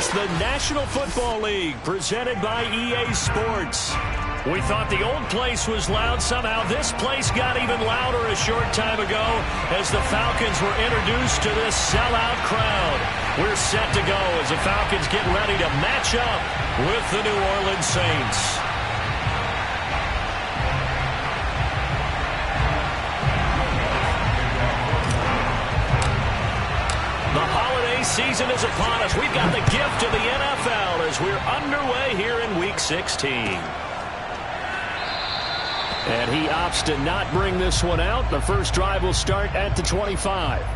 It's the National Football League presented by EA Sports. We thought the old place was loud. Somehow this place got even louder a short time ago as the Falcons were introduced to this sellout crowd. We're set to go as the Falcons get ready to match up with the New Orleans Saints. The holiday season is upon us. We've got the gift of the NFL as we're underway here in Week 16. And he opts to not bring this one out. The first drive will start at the 25.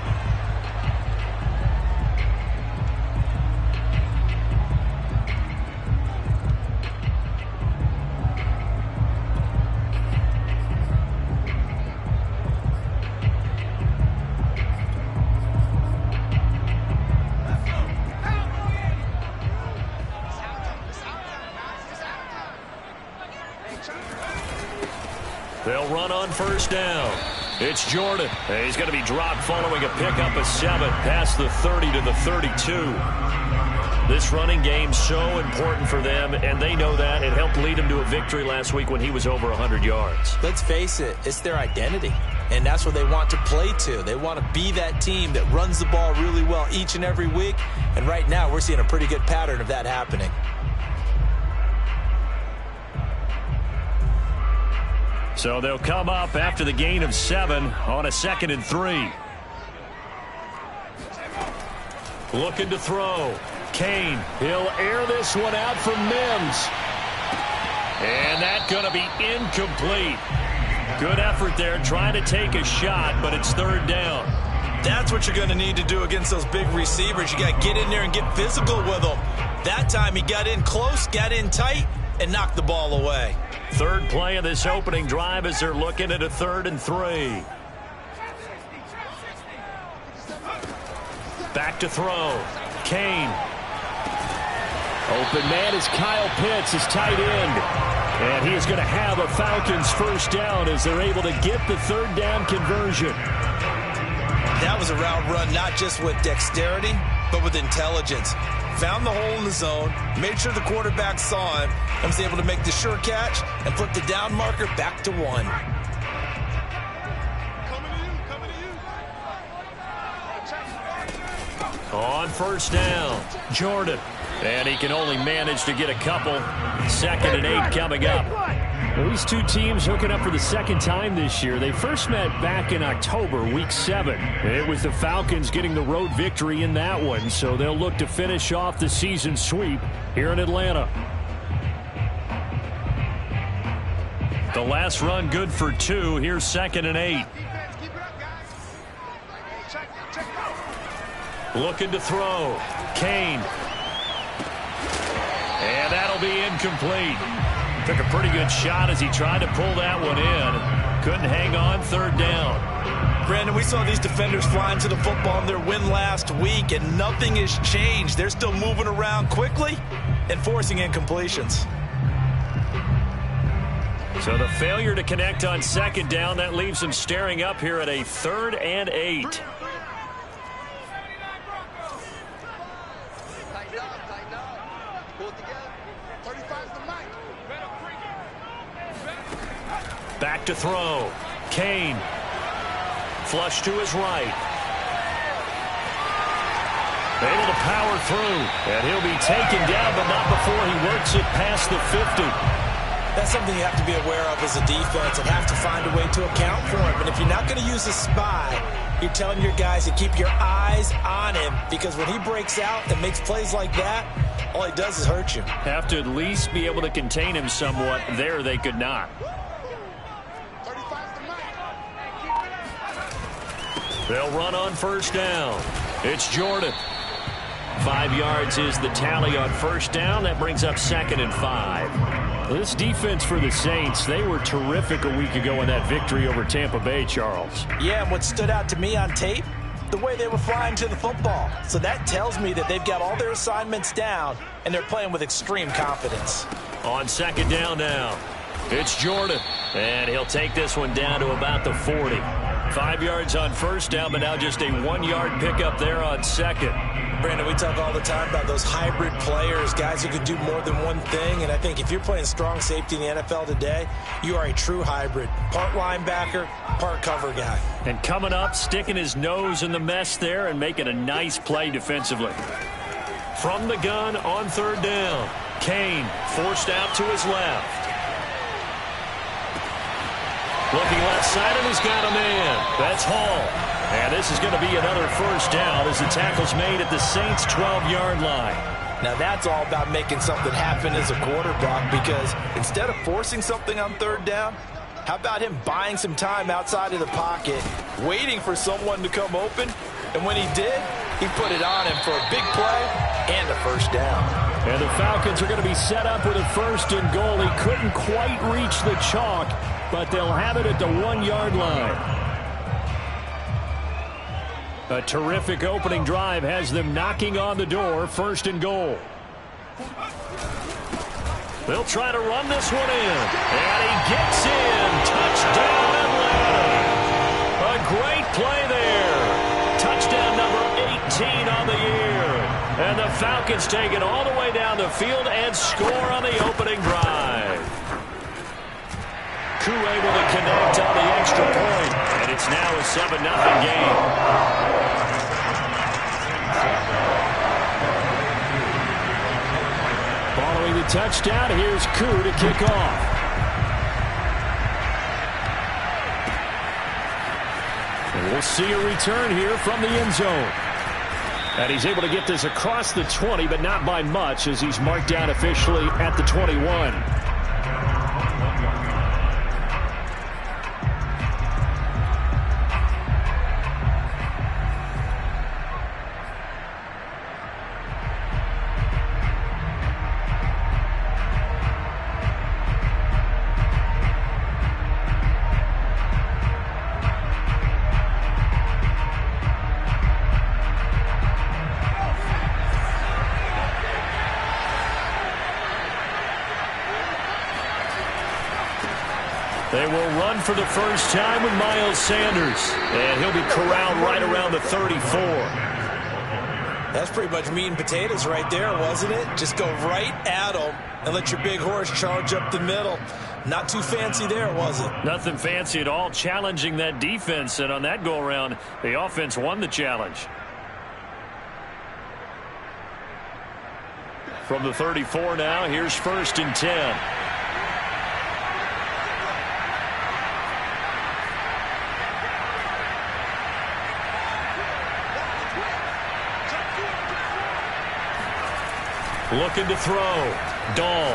They'll run on first down. It's Jordan. He's going to be dropped following a pickup of 7 past the 30 to the 32. This running game so important for them, and they know that. It helped lead them to a victory last week when he was over 100 yards. Let's face it, it's their identity, and that's what they want to play to. They want to be that team that runs the ball really well each and every week, and right now we're seeing a pretty good pattern of that happening. So they'll come up after the gain of 7 on a 2nd and 3. Looking to throw. Kane, he'll air this one out for Mims. And that's going to be incomplete. Good effort there, trying to take a shot, but it's 3rd down. That's what you're going to need to do against those big receivers. You got to get in there and get physical with them. That time he got in close, got in tight, and knocked the ball away. 3rd play of this opening drive as they're looking at a 3rd and 3. Back to throw. Kane. Open man is Kyle Pitts, his tight end. And he is going to have a Falcons first down as they're able to get the 3rd down conversion. That was a route run not just with dexterity, but with intelligence. Found the hole in the zone, made sure the quarterback saw him, and was able to make the sure catch and flip the down marker back to 1. On first down, Jordan. And he can only manage to get a couple. 2nd and 8 coming up. Well, these two teams hooking up for the 2nd time this year. They first met back in October, Week 7. It was the Falcons getting the road victory in that one, so they'll look to finish off the season sweep here in Atlanta. The last run good for 2. Here's 2nd and 8. Looking to throw. Kane. And that'll be incomplete. Took a pretty good shot as he tried to pull that one in. Couldn't hang on 3rd down. Brandon, we saw these defenders flying to the football in their win last week, and nothing has changed. They're still moving around quickly and forcing incompletions. So the failure to connect on 2nd down, that leaves them staring up here at a 3rd and 8. Back to throw. Kane. Flush to his right. Able to power through. And he'll be taken down, but not before he works it past the 50. That's something you have to be aware of as a defense and have to find a way to account for him. And if you're not going to use a spy, you're telling your guys to keep your eyes on him, because when he breaks out and makes plays like that, all he does is hurt you. Have to at least be able to contain him somewhat. There they could not. They'll run on first down. It's Jordan. 5 yards is the tally on first down. That brings up 2nd and 5. This defense for the Saints, they were terrific a week ago in that victory over Tampa Bay, Charles. Yeah, and what stood out to me on tape, the way they were flying to the football. So that tells me that they've got all their assignments down, and they're playing with extreme confidence. On 2nd down now, it's Jordan. And he'll take this one down to about the 40. 5 yards on first down, but now just a 1-yard pickup there on second. Brandon, we talk all the time about those hybrid players, guys who can do more than one thing. And I think if you're playing strong safety in the NFL today, you are a true hybrid. Part linebacker, part cover guy. And coming up, sticking his nose in the mess there and making a nice play defensively. From the gun on third down, Kane forced out to his left. Looking left side, and he's got a man. That's Hall. And this is going to be another first down as the tackle's made at the Saints' 12-yard line. Now that's all about making something happen as a quarterback, because instead of forcing something on third down, how about him buying some time outside of the pocket, waiting for someone to come open, and when he did, he put it on him for a big play and a first down. And the Falcons are going to be set up with a first and goal. He couldn't quite reach the chalk, but they'll have it at the 1-yard line. A terrific opening drive has them knocking on the door, first and goal. They'll try to run this one in, and he gets in. Touchdown, Atlanta. A great play there. Touchdown number 18 on the year. And the Falcons take it all the way down the field and score on the opening drive. Koo able to connect on the extra point, and it's now a 7-0 game. Following the touchdown, here's Koo to kick off. And we'll see a return here from the end zone. And he's able to get this across the 20, but not by much, as he's marked down officially at the 21. They will run for the first time with Miles Sanders, and he'll be corralled right around the 34. That's pretty much meat and potatoes right there, wasn't it? Just go right at them and let your big horse charge up the middle. Not too fancy there, was it? Nothing fancy at all, challenging that defense, and on that go-around, the offense won the challenge. From the 34 now, here's first and 10. Looking to throw. Dahl.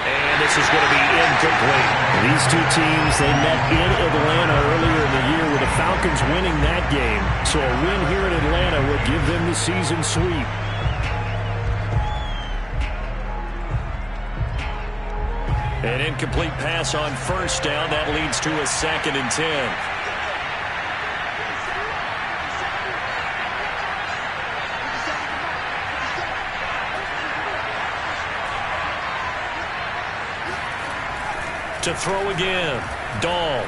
And this is going to be incomplete. These two teams, they met in Atlanta earlier in the year with the Falcons winning that game. So a win here in Atlanta would give them the season sweep. An incomplete pass on first down. That leads to a 2nd and 10. To throw again. Dahl.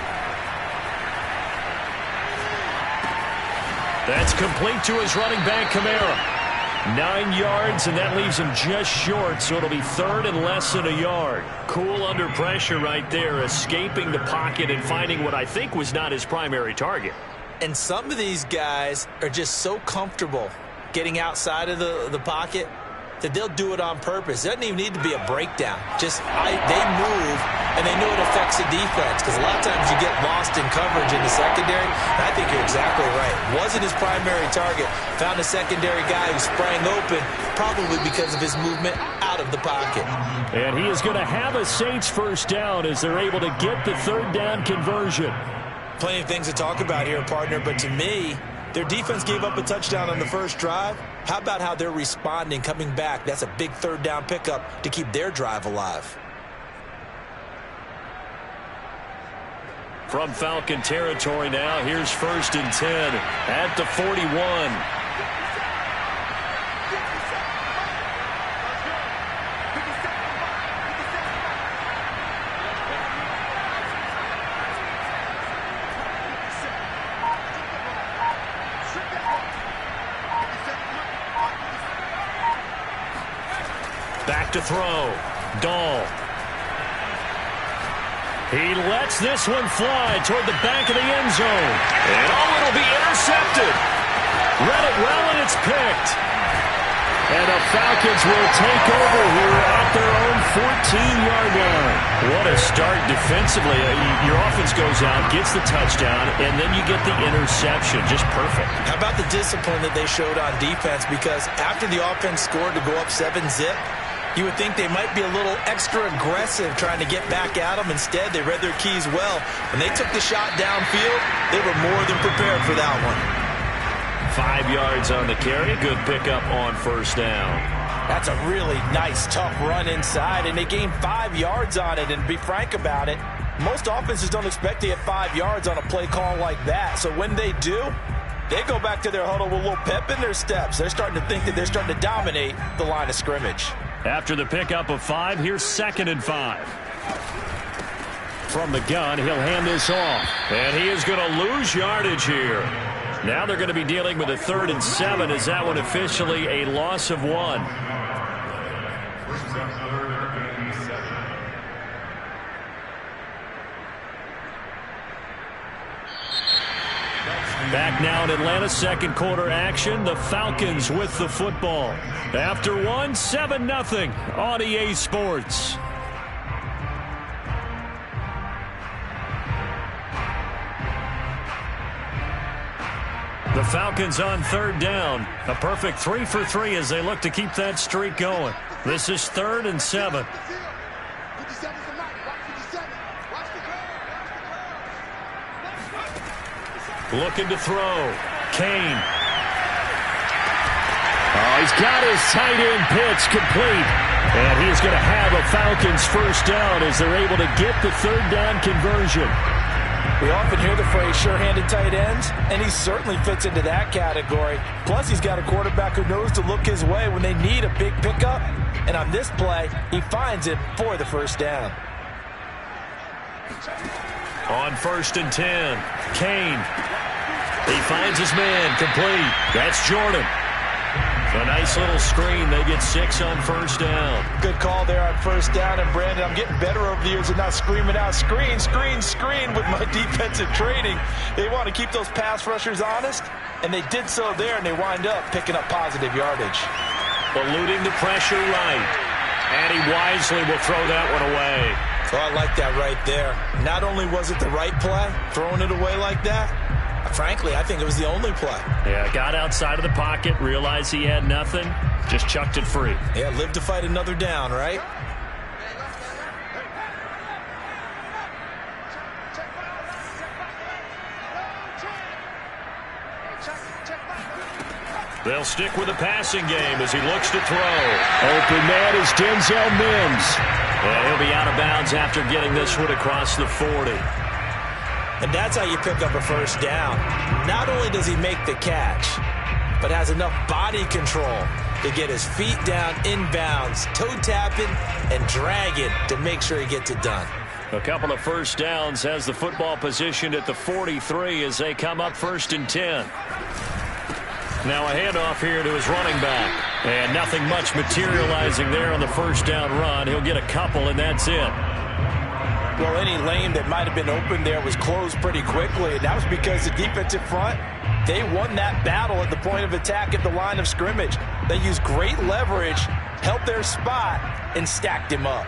That's complete to his running back, Kamara. 9 yards, and that leaves him just short, so it'll be 3rd and less than a yard. Cool under pressure right there, escaping the pocket and finding what I think was not his primary target. And some of these guys are just so comfortable getting outside of the pocket that they'll do it on purpose. It doesn't even need to be a breakdown. Just they move, and they know it affects the defense, because a lot of times you get lost in coverage in the secondary. And I think you're exactly right. Wasn't his primary target. Found a secondary guy who sprang open, probably because of his movement out of the pocket. And he is going to have a Saints first down as they're able to get the 3rd down conversion. Plenty of things to talk about here, partner, but to me, their defense gave up a touchdown on the first drive. How about how they're responding, coming back? That's a big 3rd down pickup to keep their drive alive. From Falcon territory now, here's first and 10 at the 41. Back to throw. Dahl. He lets this one fly toward the back of the end zone. And it'll be intercepted. Read it well, and it's picked. And the Falcons will take over here at their own 14-yard line. What a start defensively. Your offense goes out, gets the touchdown, and then you get the interception. Just perfect. How about the discipline that they showed on defense? Because after the offense scored to go up 7-zip, you would think they might be a little extra aggressive trying to get back at them. Instead, they read their keys well. When they took the shot downfield, they were more than prepared for that one. 5 yards on the carry. Good pickup on first down. That's a really nice, tough run inside, and they gained 5 yards on it. And to be frank about it, most offenses don't expect to get 5 yards on a play call like that. So when they do, they go back to their huddle with a little pep in their steps. They're starting to think that they're starting to dominate the line of scrimmage. After the pickup of 5, here's 2nd and 5. From the gun, he'll hand this off. And he is going to lose yardage here. Now they're going to be dealing with a 3rd and 7. Is that one officially a loss of 1? Back now in Atlanta, second quarter action. The Falcons with the football. After 1, 7-0 on EA Sports. The Falcons on 3rd down. A perfect 3 for 3 as they look to keep that streak going. This is 3rd and 7. Looking to throw. Kane. Oh, he's got his tight end pitch complete. And he's going to have a Falcons first down as they're able to get the 3rd down conversion. We often hear the phrase sure-handed tight ends, and he certainly fits into that category. Plus, he's got a quarterback who knows to look his way when they need a big pickup. And on this play, he finds it for the first down. On 1st and 10, Kane. He finds his man, complete. That's Jordan. A nice little screen. They get 6 on first down. Good call there on first down. And, Brandon, I'm getting better over the years of not screaming out, screen, screen, screen with my defensive training. They want to keep those pass rushers honest, and they did so there, and they wind up picking up positive yardage. Eluding the pressure right. And he wisely will throw that one away. Oh, I like that right there. Not only was it the right play, throwing it away like that, frankly, I think it was the only play. Yeah, got outside of the pocket, realized he had nothing, just chucked it free. Yeah, live to fight another down, right? They'll stick with the passing game as he looks to throw. Open man is Denzel Mims. And he'll be out of bounds after getting this one across the 40. And that's how you pick up a first down. Not only does he make the catch, but has enough body control to get his feet down inbounds, toe tapping, and dragging to make sure he gets it done. A couple of first downs, has the football positioned at the 43 as they come up 1st and 10. Now a handoff here to his running back. And nothing much materializing there on the first down run. He'll get a couple, and that's it. Well, any lane that might have been open there was closed pretty quickly, and that was because the defensive front, they won that battle at the point of attack at the line of scrimmage. They used great leverage, held their spot, and stacked him up.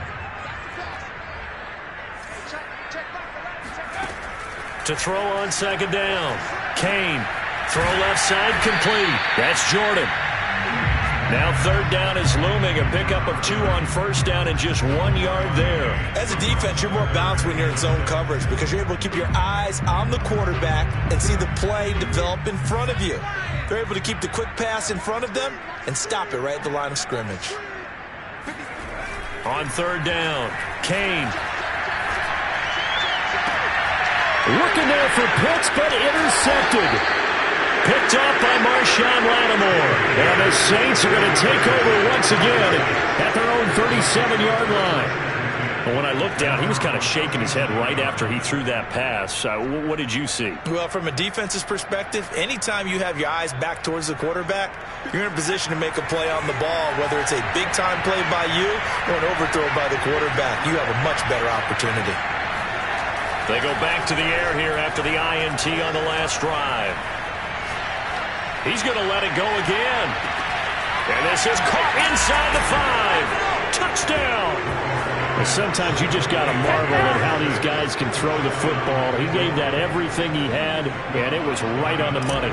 To throw on 2nd down, Kane. Throw left side, complete. That's Jordan. Now 3rd down is looming. A pickup of 2 on first down and just 1 yard there. As a defense, you're more balanced when you're in zone coverage because you're able to keep your eyes on the quarterback and see the play develop in front of you. They're able to keep the quick pass in front of them and stop it right at the line of scrimmage. On 3rd down, Kane. Looking there for Pitts, but intercepted. Picked off by Marshawn Lattimore. And the Saints are going to take over once again at their own 37-yard line. Well, when I looked down, he was kind of shaking his head right after he threw that pass. What did you see? Well, from a defense's perspective, anytime you have your eyes back towards the quarterback, you're in a position to make a play on the ball, whether it's a big-time play by you or an overthrow by the quarterback. You have a much better opportunity. They go back to the air here after the INT on the last drive. He's going to let it go again. And this is caught inside the 5. Touchdown. Sometimes you just got to marvel at how these guys can throw the football. He gave that everything he had, and it was right on the money.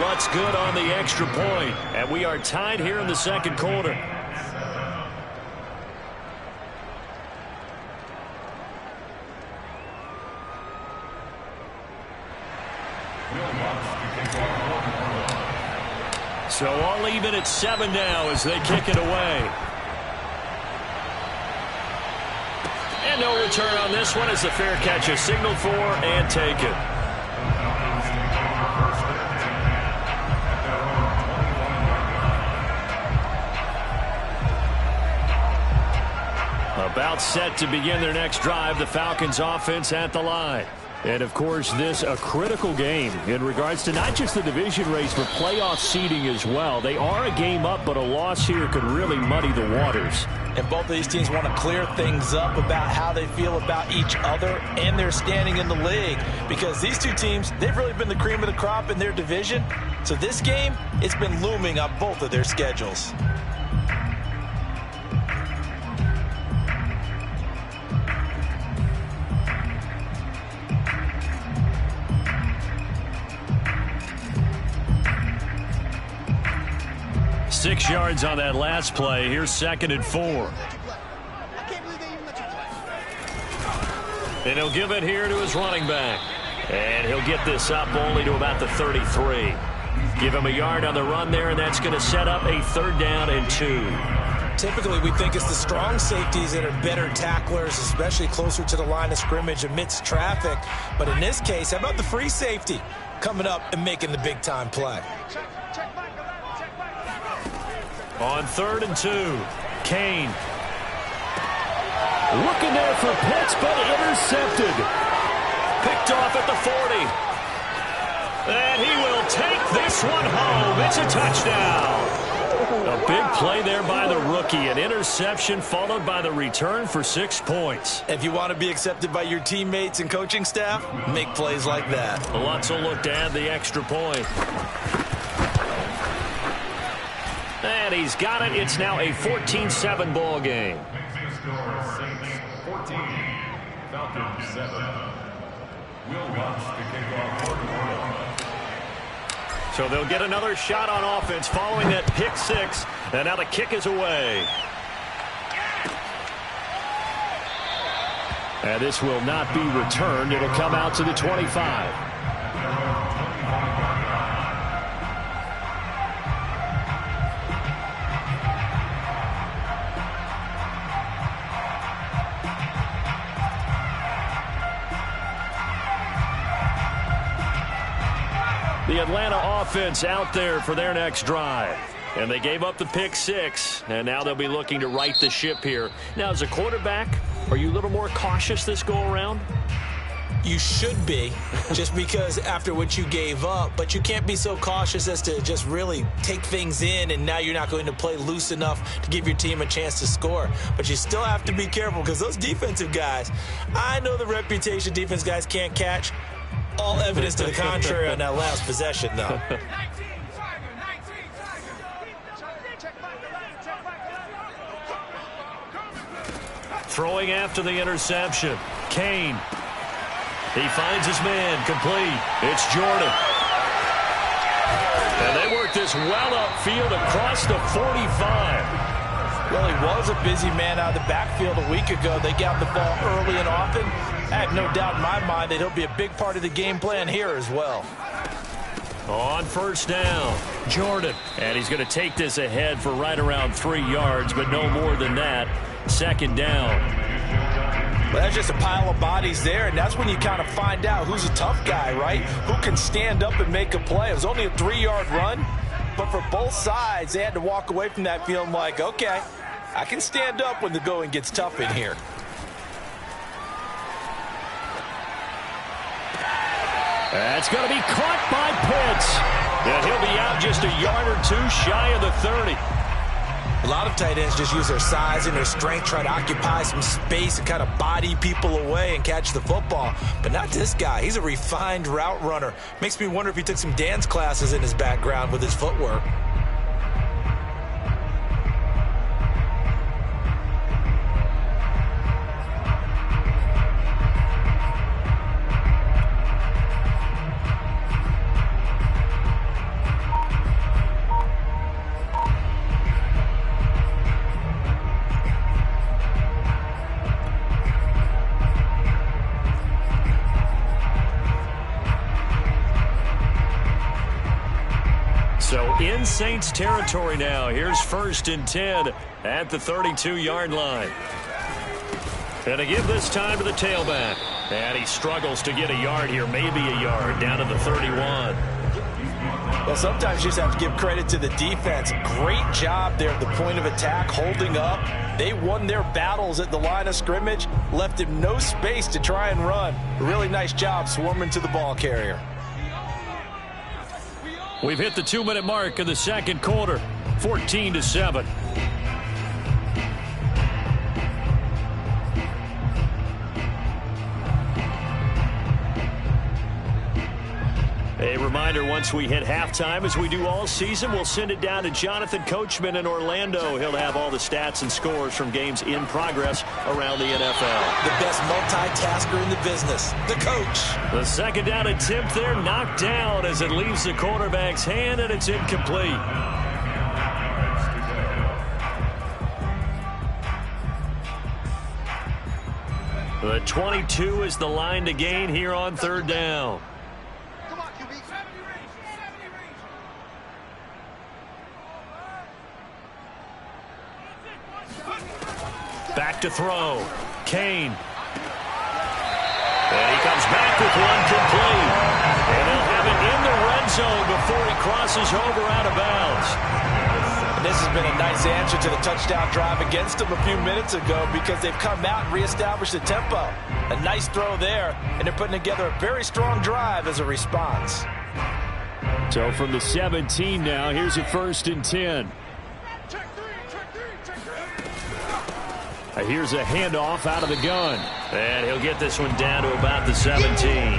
What's good on the extra point? And we are tied here in the second quarter. So all even at 7 now as they kick it away. And no return on this one as the fair catch is signaled for and taken. About set to begin their next drive, the Falcons offense at the line. And, of course, this a critical game in regards to not just the division race, but playoff seeding as well. They are a game up, but a loss here could really muddy the waters. And both of these teams want to clear things up about how they feel about each other and their standing in the league. Because these two teams, they've really been the cream of the crop in their division. So this game, it's been looming on both of their schedules. Six yards on that last play. Here's 2nd and 4. And he'll give it here to his running back. And he'll get this up only to about the 33. Give him a yard on the run there, and that's going to set up a 3rd down and 2. Typically, we think it's the strong safeties that are better tacklers, especially closer to the line of scrimmage amidst traffic. But in this case, how about the free safety coming up and making the big-time play? On 3rd and 2, Kane. Looking there for Pitts, but intercepted. Picked off at the 40. And he will take this one home. It's a touchdown. A big play there by the rookie. An interception followed by the return for 6 points. If you want to be accepted by your teammates and coaching staff, make plays like that. Lutz will look to add the extra point. And he's got it. It's now a 14-7 ball game. 14, Falcons 7. Will Lutz to kick off. So they'll get another shot on offense following that pick 6. And now the kick is away. And this will not be returned. It'll come out to the 25. The Atlanta offense out there for their next drive. And they gave up the pick 6, and now they'll be looking to right the ship here. Now, as a quarterback, are you a little more cautious this go-around? You should be, just because after what you gave up, but you can't be so cautious as to just really take things in, and now you're not going to play loose enough to give your team a chance to score. But you still have to be careful, because those defensive guys, I know the reputation defense guys can't catch. All evidence to the contrary on that last possession, though. Throwing after the interception. Kane. He finds his man complete. It's Jordan. And they work this well upfield across the 45. Well, he was a busy man out of the backfield a week ago. They got the ball early and often. I have no doubt in my mind that he'll be a big part of the game plan here as well. On 1st down, Jordan. And he's going to take this ahead for right around 3 yards, but no more than that. 2nd down. Well, that's just a pile of bodies there, and that's when you kind of find out who's a tough guy, right? Who can stand up and make a play. It was only a 3-yard run, but for both sides, they had to walk away from that feeling like, okay, I can stand up when the going gets tough in here. That's going to be caught by Pitts. And he'll be out just a yard or two shy of the 30. A lot of tight ends just use their size and their strength, try to occupy some space and kind of body people away and catch the football. But not this guy. He's a refined route runner. Makes me wonder if he took some dance classes in his background with his footwork. So in Saints territory now. Here's 1st and 10 at the 32-yard line. And to give this time to the tailback. And he struggles to get a yard here, maybe a yard, down to the 31. Well, sometimes you just have to give credit to the defense. Great job there at the point of attack, holding up. They won their battles at the line of scrimmage, left him no space to try and run. Really nice job swarming to the ball carrier. We've hit the 2-minute mark of the second quarter, 14-7. A reminder, once we hit halftime, as we do all season, we'll send it down to Jonathan Coachman in Orlando. He'll have all the stats and scores from games in progress around the NFL. The best multitasker in the business, the coach. The second down attempt there knocked down as it leaves the quarterback's hand, and it's incomplete. The 22 is the line to gain here on 3rd down. Back to throw. Kane. And he comes back with one complete. And they'll have it in the red zone before he crosses over out of bounds. And this has been a nice answer to the touchdown drive against them a few minutes ago because they've come out and reestablished the tempo. A nice throw there, and they're putting together a very strong drive as a response. So from the 17 now, here's a 1st and 10. Here's a handoff out of the gun. And he'll get this one down to about the 17.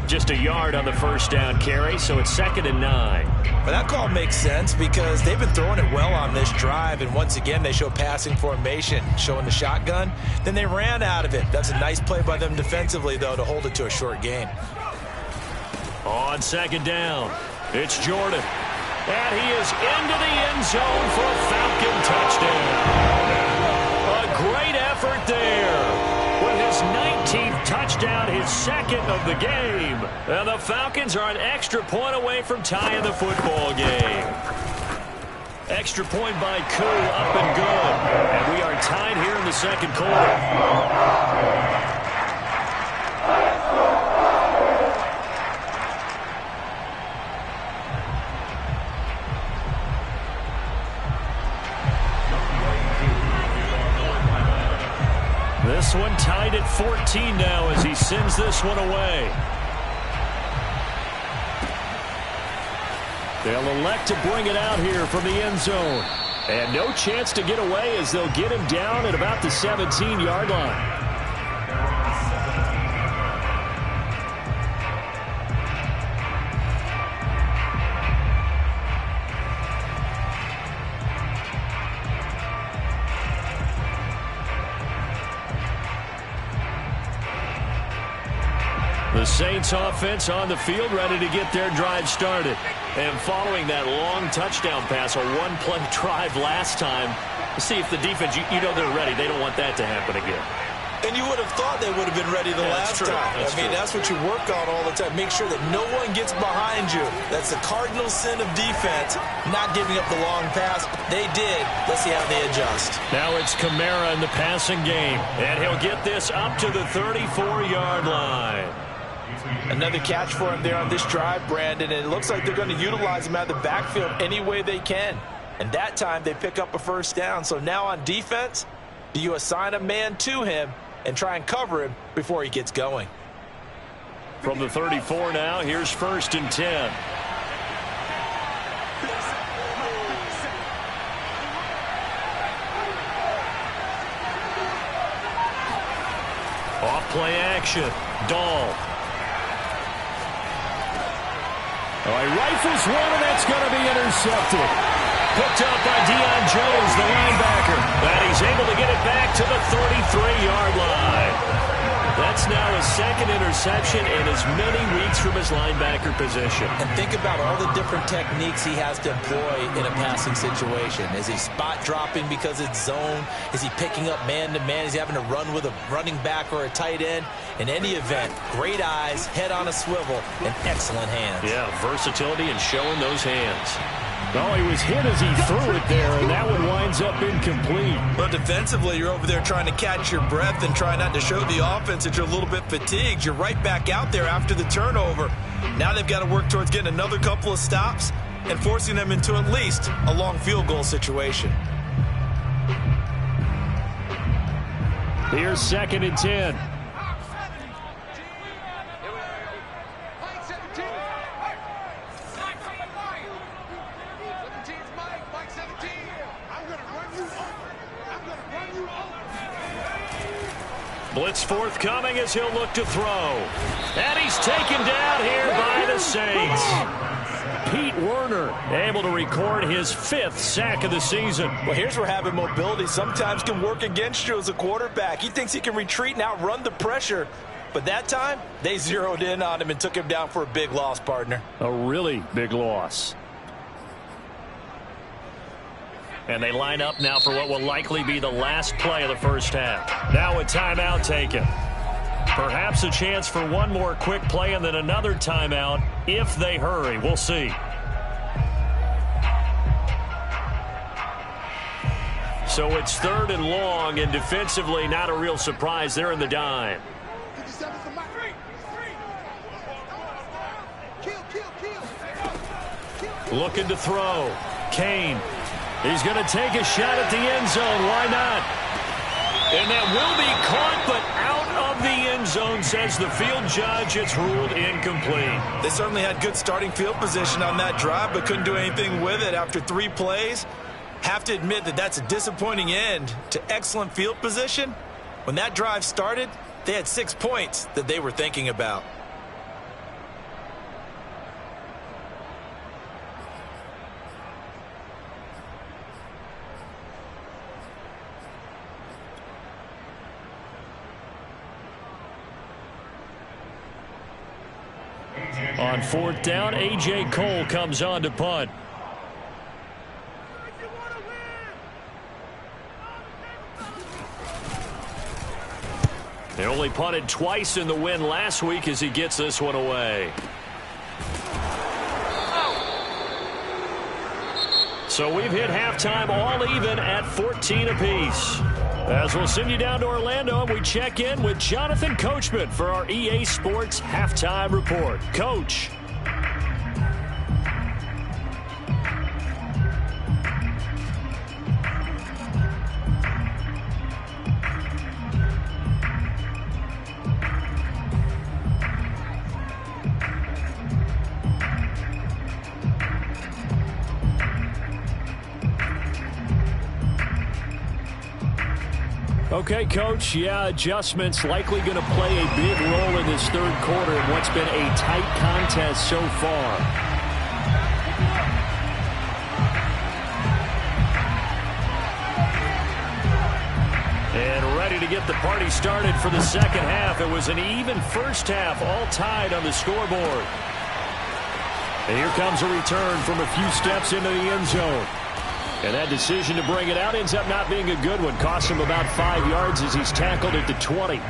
Just a yard on the 1st down carry, so it's 2nd and 9. But that call makes sense because they've been throwing it well on this drive, and once again they show passing formation, showing the shotgun. Then they ran out of it. That's a nice play by them defensively, though, to hold it to a short gain. On 2nd down, it's Jordan. And he is into the end zone for a Falcon touchdown. Great effort there with his 19th touchdown, his 2nd of the game. And the Falcons are an extra point away from tying the football game. Extra point by Koo, up and good. And we are tied here in the 2nd quarter. This one tied at 14 now as he sends this one away. They'll elect to bring it out here from the end zone. And no chance to get away as they'll get him down at about the 17-yard line. The Saints offense on the field ready to get their drive started. And following that long touchdown pass, a one-play drive last time, see if the defense, you know they're ready. They don't want that to happen again. And you would have thought they would have been ready the last time. That's what you work on all the time. Make sure that no one gets behind you. That's the cardinal sin of defense, not giving up the long pass. They did. Let's see how they adjust. Now it's Kamara in the passing game. And he'll get this up to the 34-yard line. Another catch for him there on this drive, Brandon, and it looks like they're going to utilize him out of the backfield any way they can. And that time they pick up a first down. So now on defense, do you assign a man to him and try and cover him before he gets going? From the 34 now, here's 1st and 10. Off play action. Dahl. All right, rifles one, and that's going to be intercepted. Picked up by Deion Jones, the linebacker. And he's able to get it back to the 33-yard line. That's now his 2nd interception in as many weeks from his linebacker position. And think about all the different techniques he has to employ in a passing situation. Is he spot dropping because it's zone? Is he picking up man-to-man? Is he having to run with a running back or a tight end? In any event, great eyes, head on a swivel, and excellent hands. Yeah, versatility and showing those hands. Oh, he was hit as he threw it there, and that one winds up incomplete. But defensively, you're over there trying to catch your breath and try not to show the offense that you're a little bit fatigued. You're right back out there after the turnover. Now they've got to work towards getting another couple of stops and forcing them into at least a long field goal situation. Here's 2nd and 10. Blitz forthcoming as he'll look to throw. And he's taken down here by the Saints. Pete Werner able to record his 5th sack of the season. Well, here's where having mobility sometimes can work against you as a quarterback. He thinks he can retreat and outrun the pressure. But that time, they zeroed in on him and took him down for a big loss, partner. A really big loss. And they line up now for what will likely be the last play of the first half. Now a timeout taken. Perhaps a chance for one more quick play and then another timeout if they hurry. We'll see. So it's 3rd and long, and defensively not a real surprise. They're in the dime. Looking to throw. Kane. He's going to take a shot at the end zone. Why not? And that will be caught, but out of the end zone, says the field judge. It's ruled incomplete. They certainly had good starting field position on that drive, but couldn't do anything with it after 3 plays. Have to admit that that's a disappointing end to excellent field position. When that drive started, they had 6 points that they were thinking about. On 4th down, A.J. Cole comes on to punt. They only punted twice in the win last week as he gets this one away. So we've hit halftime all even at 14 apiece. As we'll send you down to Orlando, and we check in with Jonathan Coachman for our EA Sports Halftime Report. Coach. Okay, Coach, yeah, adjustments likely going to play a big role in this 3rd quarter in what's been a tight contest so far. And ready to get the party started for the 2nd half. It was an even first half, all tied on the scoreboard. And here comes a return from a few steps into the end zone. And that decision to bring it out ends up not being a good one. Costs him about 5 yards as he's tackled at the 20.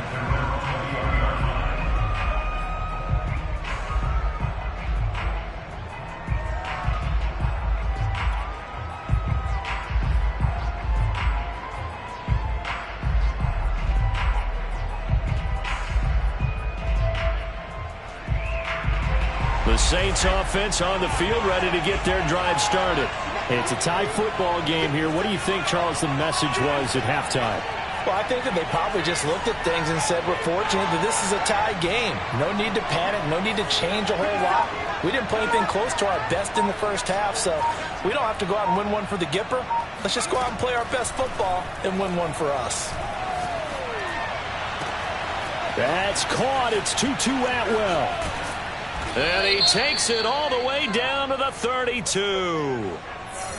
The Saints offense on the field, ready to get their drive started. It's a tie football game here. What do you think, Charles, the message was at halftime? Well, I think that they probably just looked at things and said, we're fortunate that this is a tie game. No need to panic, no need to change a whole lot. We didn't play anything close to our best in the first half, so we don't have to go out and win one for the Gipper. Let's just go out and play our best football and win one for us. That's caught. It's Tutu Atwell. And he takes it all the way down to the 32.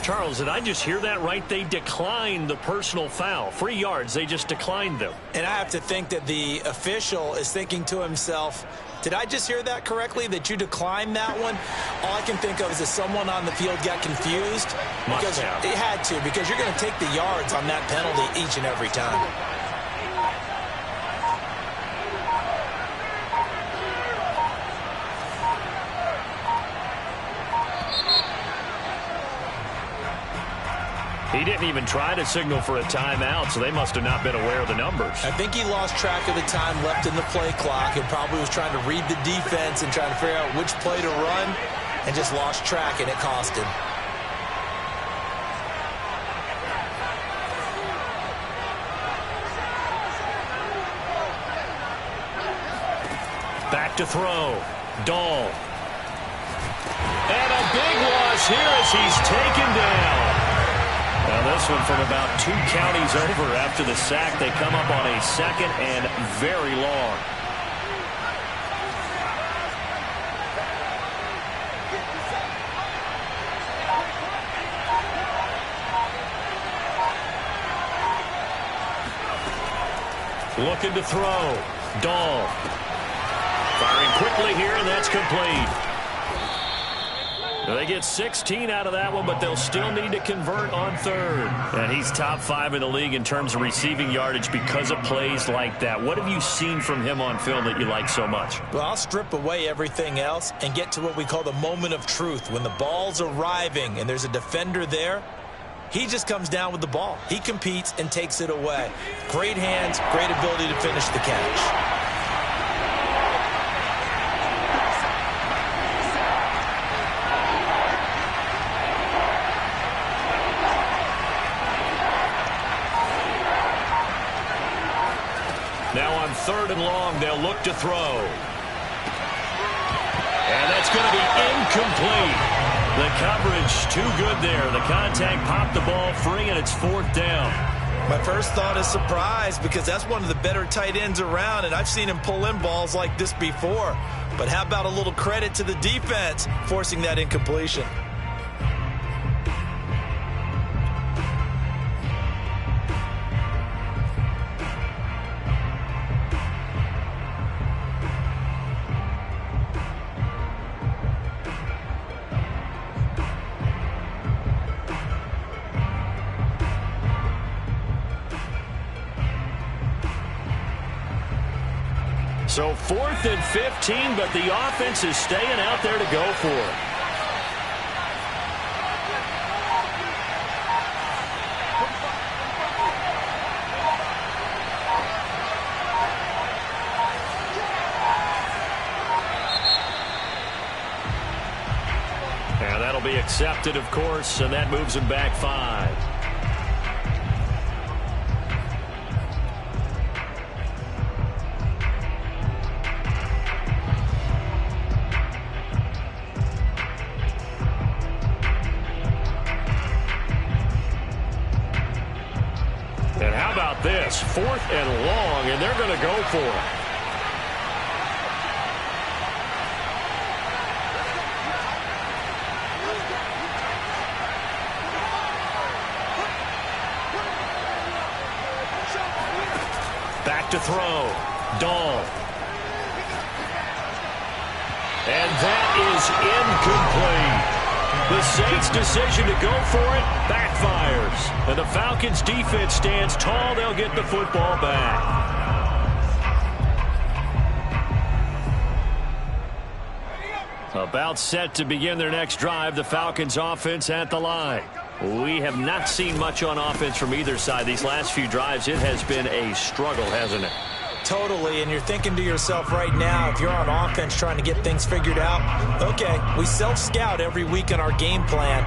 Charles, did I just hear that right? They declined the personal foul. 3 yards, they just declined them. And I have to think that the official is thinking to himself, did I just hear that correctly, that you declined that one? All I can think of is that someone on the field got confused. Because it had to, because you're going to take the yards on that penalty each and every time. He didn't even try to signal for a timeout, so they must have not been aware of the numbers. I think he lost track of the time left in the play clock and probably was trying to read the defense and trying to figure out which play to run and just lost track, and it cost him. Back to throw. Dahl. And a big loss here as he's taken down. Now this one from about 2 counties over after the sack. They come up on a 2nd and very long. Looking to throw. Dahl. Firing quickly here, and that's complete. They get 16 out of that one, but they'll still need to convert on 3rd. And he's top 5 in the league in terms of receiving yardage because of plays like that. What have you seen from him on film that you like so much? Well, I'll strip away everything else and get to what we call the moment of truth. When the ball's arriving and there's a defender there, he just comes down with the ball. He competes and takes it away. Great hands, great ability to finish the catch. Now on 3rd and long, they'll look to throw. And that's going to be incomplete. The coverage too good there. The contact popped the ball free, and it's 4th down. My first thought is surprise, because that's one of the better tight ends around, and I've seen him pull in balls like this before. But how about a little credit to the defense forcing that incompletion? So 4th and 15, but the offense is staying out there to go for it. And that'll be accepted, of course, and that moves him back 5. And how about this? 4th and long, and they're going to go for it. Back to throw. Dahl. And that is incomplete. The Saints' decision to go for it backfires. And the Falcons' defense stands tall. They'll get the football back. About set to begin their next drive. The Falcons' offense at the line. We have not seen much on offense from either side. These last few drives, it has been a struggle, hasn't it? Totally, and you're thinking to yourself right now, if you're on offense trying to get things figured out, okay, we self-scout every week on our game plan.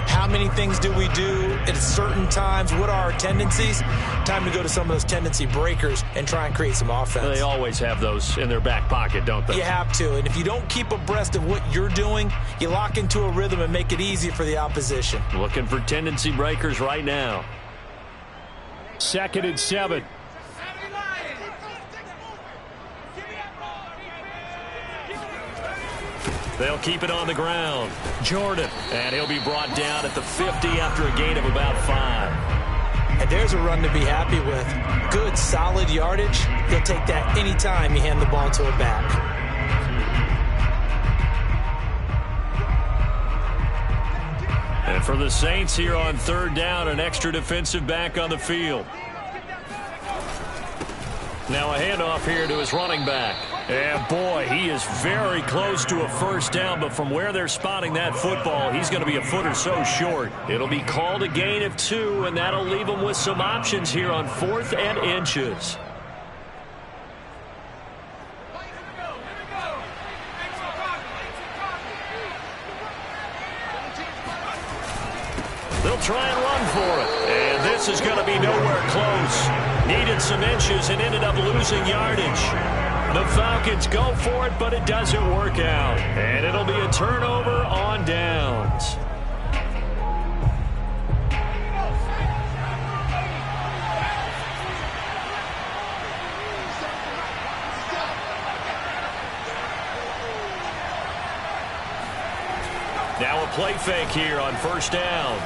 How many things do we do at certain times? What are our tendencies? Time to go to some of those tendency breakers and try and create some offense. They always have those in their back pocket, don't they? You have to, and if you don't keep abreast of what you're doing, you lock into a rhythm and make it easy for the opposition. Looking for tendency breakers right now. 2nd and 7. They'll keep it on the ground. Jordan, and he'll be brought down at the 50 after a gain of about 5. And there's a run to be happy with. Good, solid yardage. He'll take that anytime you hand the ball to a back. And for the Saints here on 3rd down, an extra defensive back on the field. Now a handoff here to his running back. And boy, he is very close to a first down, but from where they're spotting that football, he's going to be a foot or so short. It'll be called a gain of 2, and that'll leave him with some options here on 4th and inches. They'll try and run for it. And this is going to be nowhere close. Needed some inches and ended up losing yardage. The Falcons go for it, but it doesn't work out. And it'll be a turnover on downs. Now a play fake here on 1st down.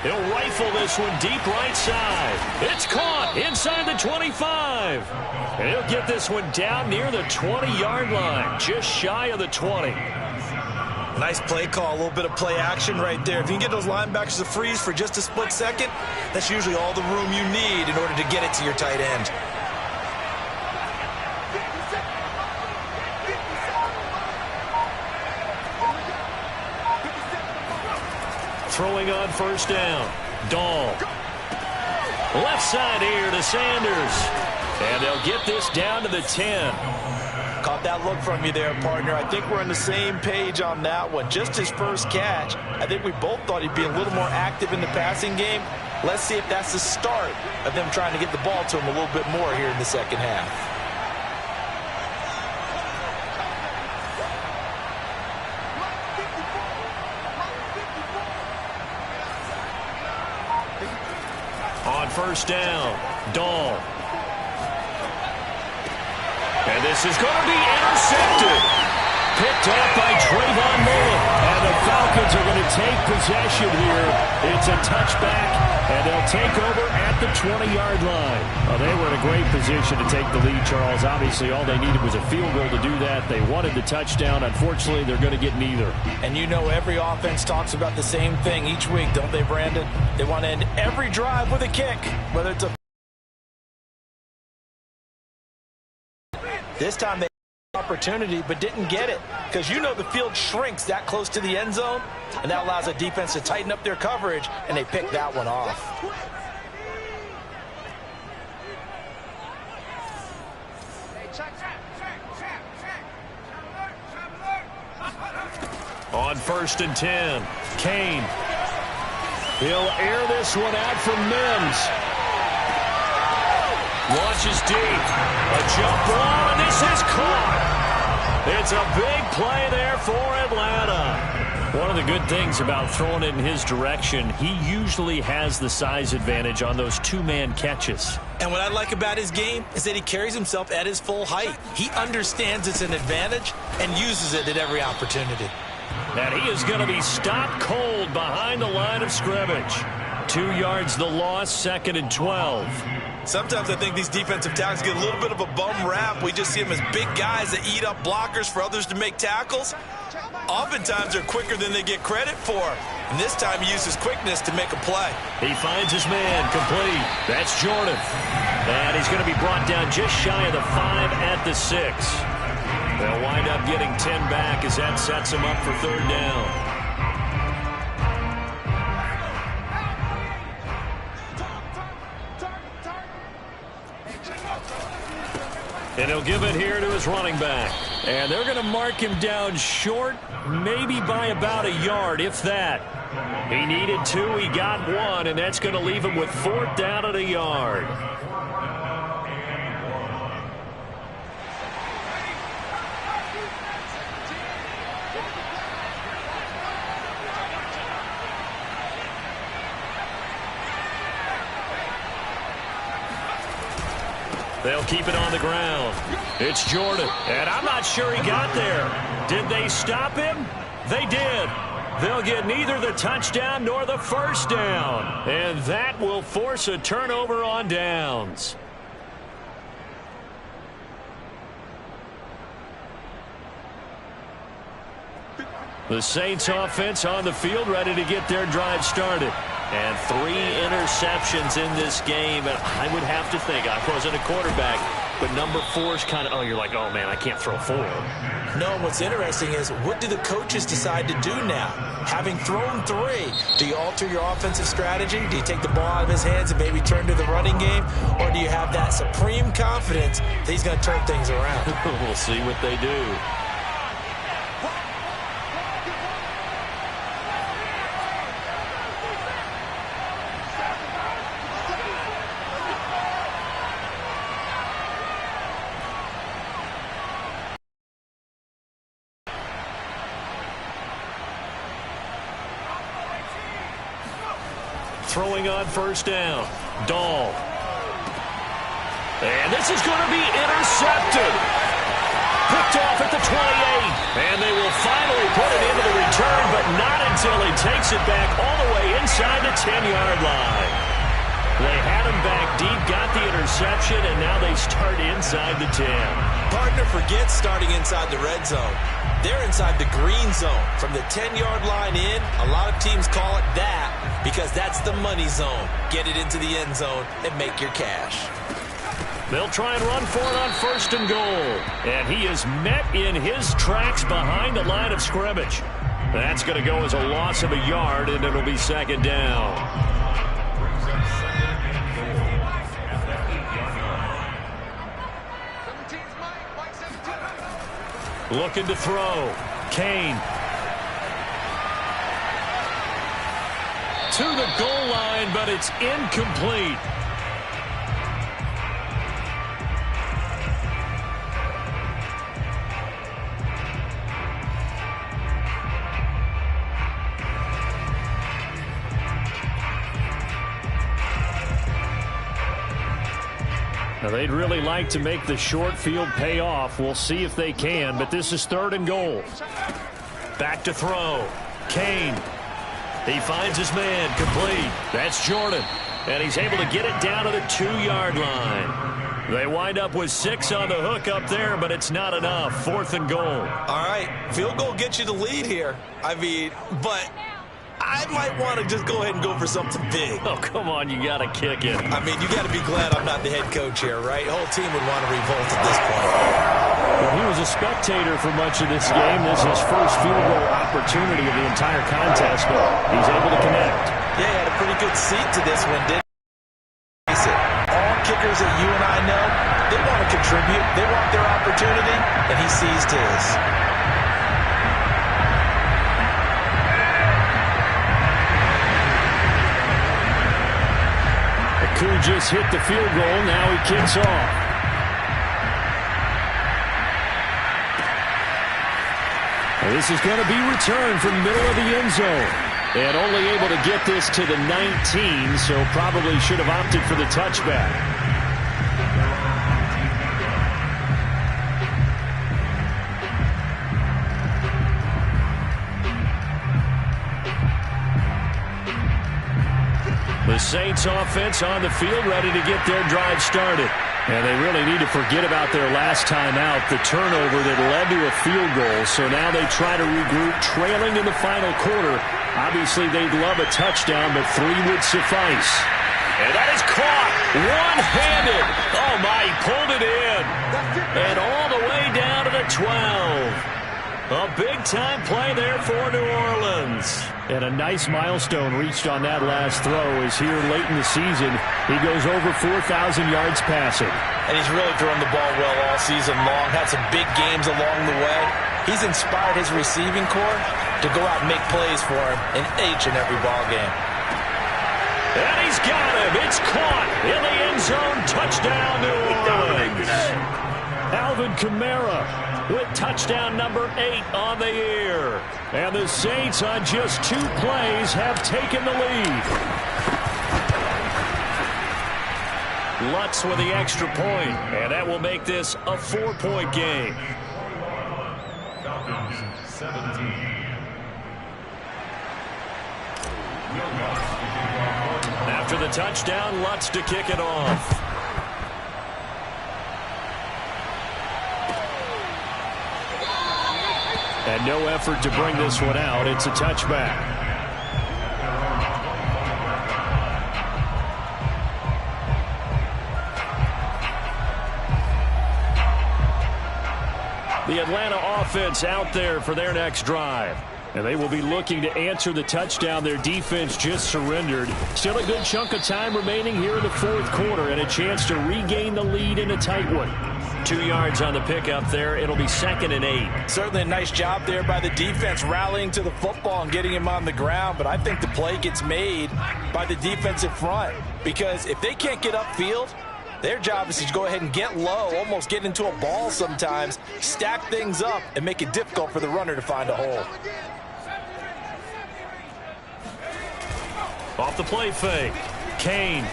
He'll rifle this one deep right side. It's caught inside the 25. And he'll get this one down near the 20-yard line, just shy of the 20. Nice play call, a little bit of play action right there. If you can get those linebackers to freeze for just a split second, that's usually all the room you need in order to get it to your tight end. Throwing on 1st down. Dahl. Left side here to Sanders. And they'll get this down to the 10. Caught that look from you there, partner. I think we're on the same page on that one. Just his first catch. I think we both thought he'd be a little more active in the passing game. Let's see if that's the start of them trying to get the ball to him a little bit more here in the second half. On 1st down, Dahl. And this is going to be intercepted. Picked up by Trayvon Mullen. And the Falcons are going to take possession here. It's a touchback, and they'll take over at the 20-yard line. Well, they were in a great position to take the lead, Charles. Obviously, all they needed was a field goal to do that. They wanted the touchdown. Unfortunately, they're going to get neither. And you know every offense talks about the same thing each week, don't they, Brandon? They want to end every drive with a kick, whether it's a... This time they had an opportunity but didn't get it because you know the field shrinks that close to the end zone, and that allows a defense to tighten up their coverage, and they picked that one off. On 1st and 10, Kane. He'll air this one out from Mims. Launches deep. A jump ball, and this is caught. It's a big play there for Atlanta. One of the good things about throwing it in his direction, he usually has the size advantage on those two-man catches. And what I like about his game is that he carries himself at his full height. He understands it's an advantage and uses it at every opportunity. And he is going to be stopped cold behind the line of scrimmage. 2 yards the loss, 2nd and 12. Sometimes I think these defensive tackles get a little bit of a bum rap. We just see them as big guys that eat up blockers for others to make tackles. Oftentimes they're quicker than they get credit for. And this time he uses quickness to make a play. He finds his man complete. That's Jordan. And he's going to be brought down just shy of the 5 at the 6. They'll wind up getting 10 back as that sets him up for 3rd down. And he'll give it here to his running back. And they're going to mark him down short, maybe by about a yard, if that. He needed 2, he got 1, and that's going to leave him with 4th down at a yard. They'll keep it on the ground. It's Jordan, and I'm not sure he got there. Did they stop him? They did. They'll get neither the touchdown nor the first down, and that will force a turnover on downs. The Saints offense on the field, ready to get their drive started. And 3 interceptions in this game. And I would have to think, I wasn't a quarterback, but number 4 is kind of, you're like, oh, man, I can't throw 4. No, what's interesting is, what do the coaches decide to do now? Having thrown 3, do you alter your offensive strategy? Do you take the ball out of his hands and maybe turn to the running game? Or do you have that supreme confidence that he's going to turn things around? We'll see what they do. Throwing on first down. Dahl. And this is going to be intercepted. Picked off at the 28. And they will finally put it into the return, but not until he takes it back all the way inside the 10-yard line. They had him back deep, got the interception, and now they start inside the 10. Partner forgets starting inside the red zone. They're inside the green zone. From the 10-yard line in, a lot of teams call it that because that's the money zone. Get it into the end zone and make your cash. They'll try and run for it on first and goal. And he is met in his tracks behind the line of scrimmage. That's going to go as a loss of a yard, and it'll be second down. Looking to throw. Kane. To the goal line, but it's incomplete. Now, they'd really like to make the short field pay off. We'll see if they can, but this is 3rd and goal. Back to throw. Kane. He finds his man, complete. That's Jordan. And he's able to get it down to the 2-yard line. They wind up with 6 on the hook up there, but it's not enough. 4th and goal. All right, field goal gets you the lead here. I mean, but I might want to just go ahead and go for something big. Oh, come on, you got to kick it. I mean, you got to be glad I'm not the head coach here, right? The whole team would want to revolt at this point. Well, he was a spectator for much of this game. This is his first field goal opportunity of the entire contest, but he's able to connect. Yeah, he had a pretty good seat to this one, didn't he? All kickers that you and I know, they want to contribute. They want their opportunity, and he seized his. Koo just hit the field goal. Now he kicks off. And this is going to be returned from the middle of the end zone. And only able to get this to the 19, so probably should have opted for the touchback. The Saints offense on the field, ready to get their drive started. And they really need to forget about their last time out, the turnover that led to a field goal. So now they try to regroup, trailing in the final quarter. Obviously, they'd love a touchdown, but 3 would suffice. And that is caught one-handed. Oh, my, he pulled it in. And all the way down to the 12. A big-time play there for New Orleans. And a nice milestone reached on that last throw as here late in the season, he goes over 4,000 yards passing. And he's really thrown the ball well all season long, had some big games along the way. He's inspired his receiving corps to go out and make plays for him in each and every ball game. And he's got him. It's caught in the end zone. Touchdown, New Orleans. Alvin Kamara with touchdown number 8 on the year. And the Saints on just 2 plays have taken the lead. Lutz with the extra point, and that will make this a 4-point game. Falcons 17. After the touchdown, Lutz to kick it off. And no effort to bring this one out. It's a touchback. The Atlanta offense out there for their next drive. And they will be looking to answer the touchdown their defense just surrendered. Still a good chunk of time remaining here in the 4th quarter and a chance to regain the lead in a tight one. 2 yards on the pickup there. It'll be 2nd and 8. Certainly a nice job there by the defense rallying to the football and getting him on the ground. But I think the play gets made by the defensive front. Because if they can't get upfield, their job is to go ahead and get low, almost get into a ball sometimes, stack things up, and make it difficult for the runner to find a hole. Off the play fake. Kane.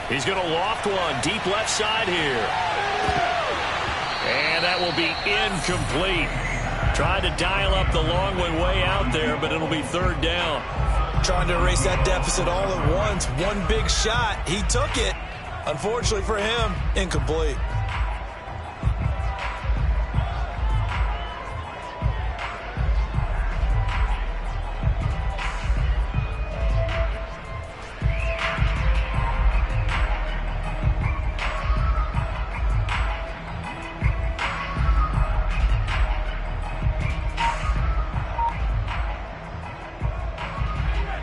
He's going to loft one. Deep left side here. And that will be incomplete. Trying to dial up the long way out there, but it'll be 3rd down. Trying to erase that deficit all at once. One big shot. He took it. Unfortunately for him, incomplete.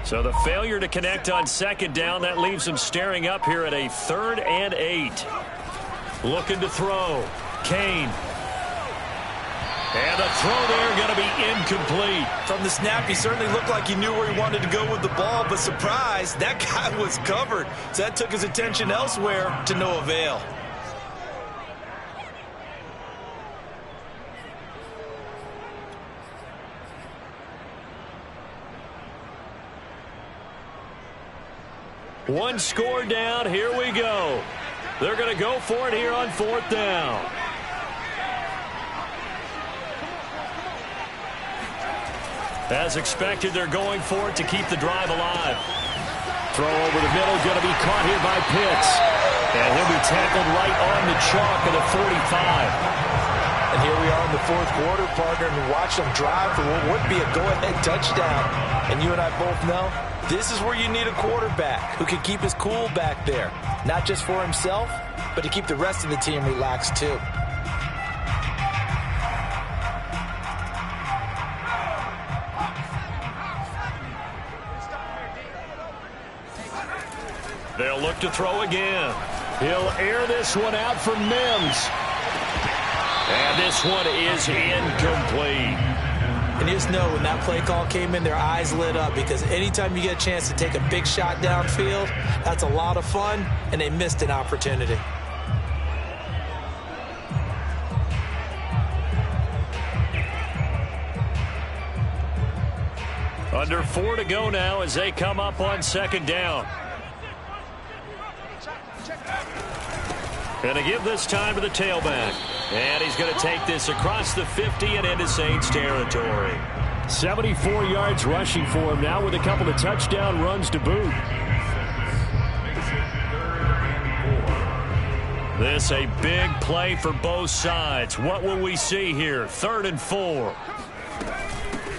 So the failure to connect on 2nd down, that leaves him staring up here at a 3rd and 8. Looking to throw. Kane. And the throw there going to be incomplete. From the snap, he certainly looked like he knew where he wanted to go with the ball, but surprise, that guy was covered. So that took his attention elsewhere to no avail. One score down. Here we go. They're going to go for it here on 4th down. As expected, they're going for it to keep the drive alive. Throw over the middle, going to be caught here by Pitts. And he'll be tackled right on the chalk of the 45. And here we are in the 4th quarter, partner, and watch them drive for what would be a go-ahead touchdown. And you and I both know this is where you need a quarterback who can keep his cool back there. Not just for himself, but to keep the rest of the team relaxed too. They'll look to throw again. He'll air this one out for Mims. And this one is incomplete. And you just know when that play call came in, their eyes lit up because anytime you get a chance to take a big shot downfield, that's a lot of fun, and they missed an opportunity. Under 4 to go now as they come up on 2nd down. Going to give this time to the tailback. And he's going to take this across the 50 and into Saints territory. 74 yards rushing for him now with a couple of touchdown runs to boot. This a big play for both sides. What will we see here? 3rd and 4.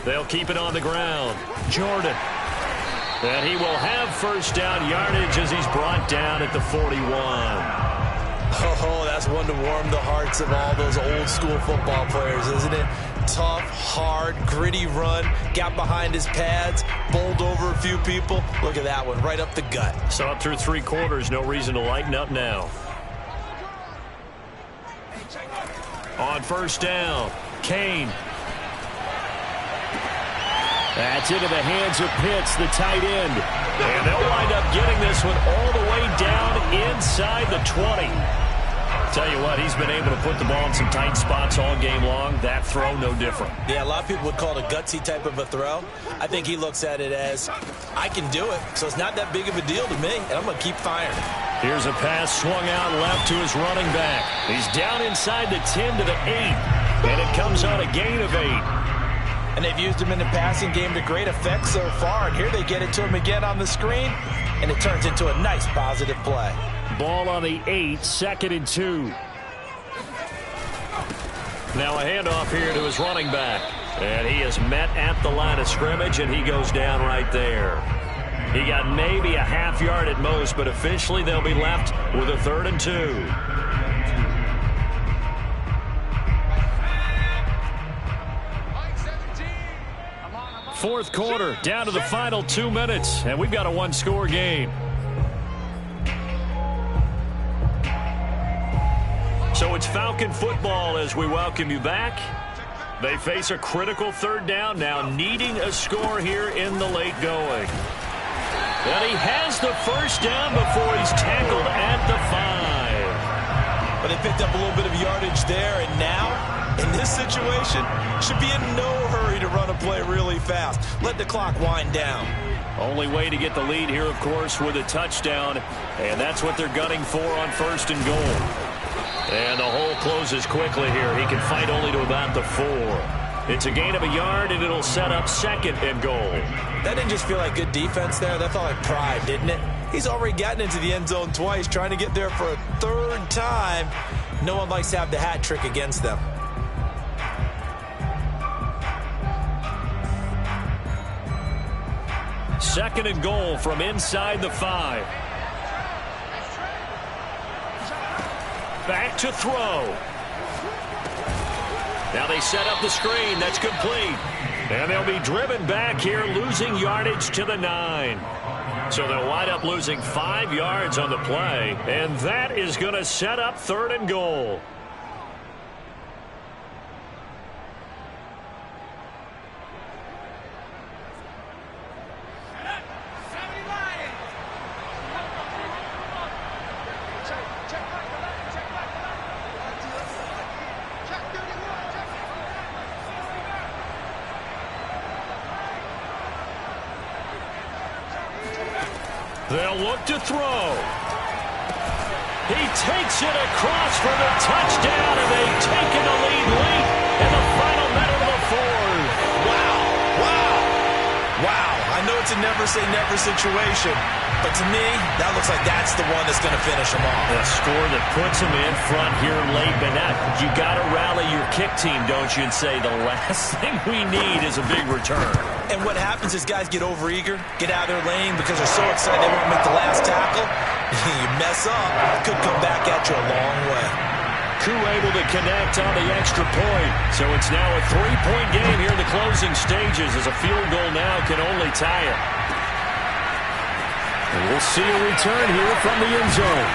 They'll keep it on the ground. Jordan. And he will have 1st down yardage as he's brought down at the 41. Oh, that's one to warm the hearts of all those old school football players, isn't it? tough, hard, gritty run. Got behind his pads, bowled over a few people. Look at that one, right up the gut. So up through 3 quarters, no reason to lighten up now. On first down, Kane. That's into the hands of Pitts, the tight end. And they'll wind up getting this one all the way down inside the 20. Tell you what, he's been able to put the ball in some tight spots all game long. That throw, no different. Yeah, a lot of people would call it a gutsy type of a throw. I think he looks at it as, I can do it, so it's not that big of a deal to me, and I'm going to keep firing. Here's a pass swung out left to his running back. He's down inside the 10 to the 8, and it comes on a gain of 8. And they've used him in the passing game to great effect so far, and here they get it to him again on the screen, and it turns into a nice positive play. Ball on the 8, 2nd and 2. Now a handoff here to his running back. And he is met at the line of scrimmage, and he goes down right there. He got maybe a half yard at most, but officially they'll be left with a 3rd and 2. Fourth quarter, down to the final 2 minutes, and we've got a 1-score game. So it's Falcon football as we welcome you back. They face a critical 3rd down now, needing a score here in the late going. And he has the first down before he's tackled at the 5. But they picked up a little bit of yardage there, and now, in this situation, should be in no hurry to run a play really fast. Let the clock wind down. Only way to get the lead here, of course, with a touchdown, and that's what they're gunning for on 1st and goal. And the hole closes quickly here. He can fight only to about the 4. It's a gain of a yard, and it'll set up 2nd and goal. That didn't just feel like good defense there. That felt like pride, didn't it? He's already gotten into the end zone twice, trying to get there for a 3rd time. No one likes to have the hat trick against them. Second and goal from inside the 5. Back to throw. Now they set up the screen. That's complete. And they'll be driven back here, losing yardage to the 9. So they'll wind up losing 5 yards on the play. And that is going to set up 3rd and goal. They'll look to throw. He takes it across for the touchdown, and they've taken the lead late in the final minute of the 4th. Wow, wow, wow. I know it's a never-say-never situation, but to me, that looks like that's the one that's going to finish them off. A score that puts them in front here late, but you got to rally your kick team, don't you, and say the last thing we need is a big return. And what happens is guys get overeager, get out of their lane because they're so excited they won't make the last tackle. You mess up, it could come back at you a long way. Koo able to connect on the extra point. So it's now a 3-point game here in the closing stages as a field goal now can only tie it. And we'll see a return here from the end zone.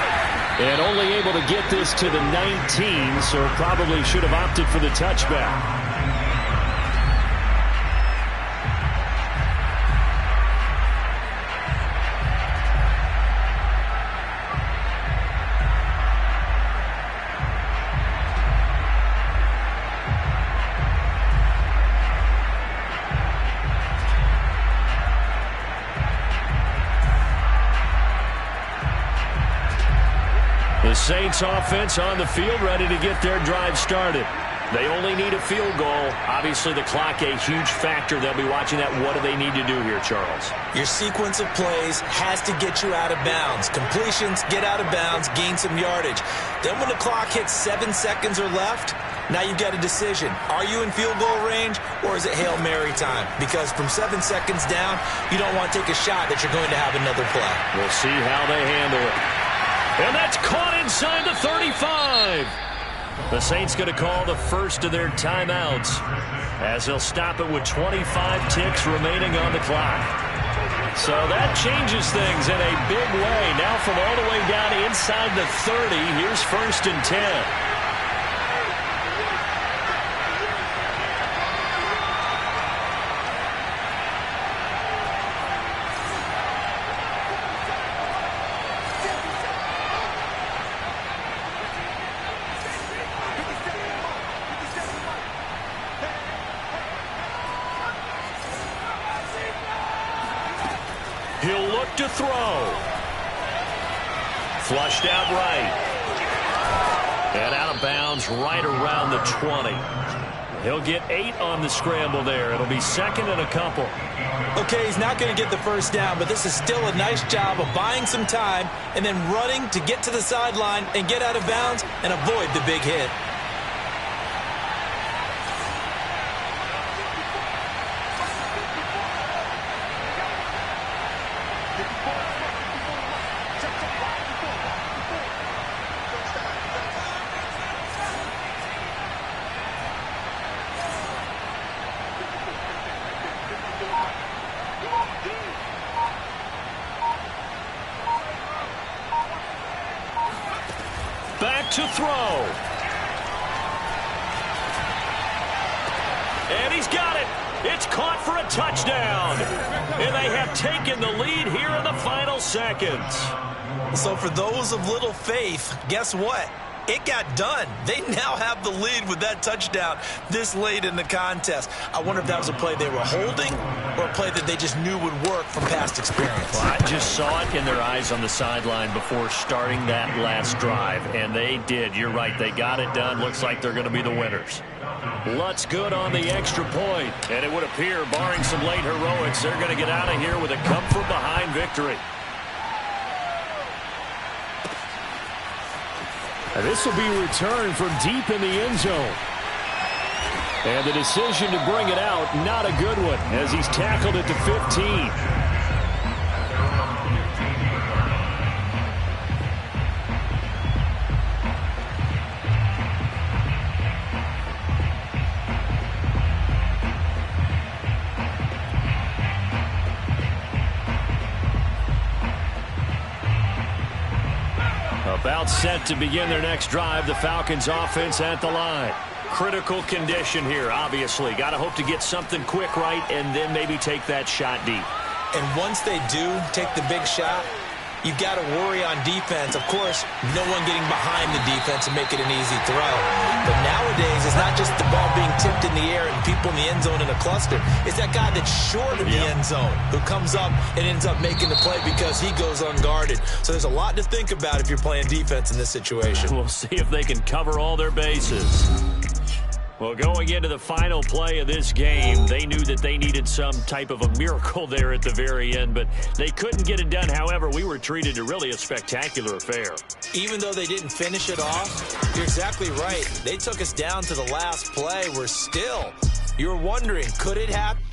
And only able to get this to the 19, so probably should have opted for the touchback. The Saints offense on the field, ready to get their drive started. They only need a field goal. Obviously, the clock a huge factor. They'll be watching that. What do they need to do here, Charles? Your sequence of plays has to get you out of bounds. Completions, get out of bounds, gain some yardage. Then when the clock hits 7 seconds or left, now you've got a decision. Are you in field goal range, or is it Hail Mary time? Because from 7 seconds down, you don't want to take a shot that you're going to have another play. We'll see how they handle it. And that's caught inside the 35. The Saints going to call the first of their timeouts as they'll stop it with 25 ticks remaining on the clock. So that changes things in a big way. Now from all the way down inside the 30, here's 1st and 10. He'll look to throw. Flushed out right. And out of bounds right around the 20. He'll get 8 on the scramble there. It'll be 2nd and a couple. Okay, he's not going to get the first down, but this is still a nice job of buying some time and then running to get to the sideline and get out of bounds and avoid the big hit. Back to throw. And he's got it. It's caught for a touchdown. And they have taken the lead here in the final seconds. So for those of little faith, guess what? It got done. They now have the lead with that touchdown this late in the contest. I wonder if that was a play they were holding or a play that they just knew would work from past experience. Well, I just saw it in their eyes on the sideline before starting that last drive, and they did. You're right. They got it done. Looks like they're going to be the winners. Lutz good on the extra point, and it would appear, barring some late heroics, they're going to get out of here with a come-from-behind victory. And this will be returned from deep in the end zone. And the decision to bring it out, not a good one, as he's tackled at the 15. About set to begin their next drive, the Falcons offense at the line. Critical condition here, obviously. Got to hope to get something quick right and then maybe take that shot deep. And once they do take the big shot, you've got to worry on defense. Of course, no one getting behind the defense and make it an easy throw. But nowadays, it's not just the ball being tipped in the air and people in the end zone in a cluster. It's that guy that's short of the end zone who comes up and ends up making the play because he goes unguarded. So there's a lot to think about if you're playing defense in this situation. We'll see if they can cover all their bases. Well, going into the final play of this game, they knew that they needed some type of a miracle there at the very end, but they couldn't get it done. However, we were treated to really a spectacular affair. Even though they didn't finish it off, you're exactly right. They took us down to the last play. We're still, you're wondering, could it happen?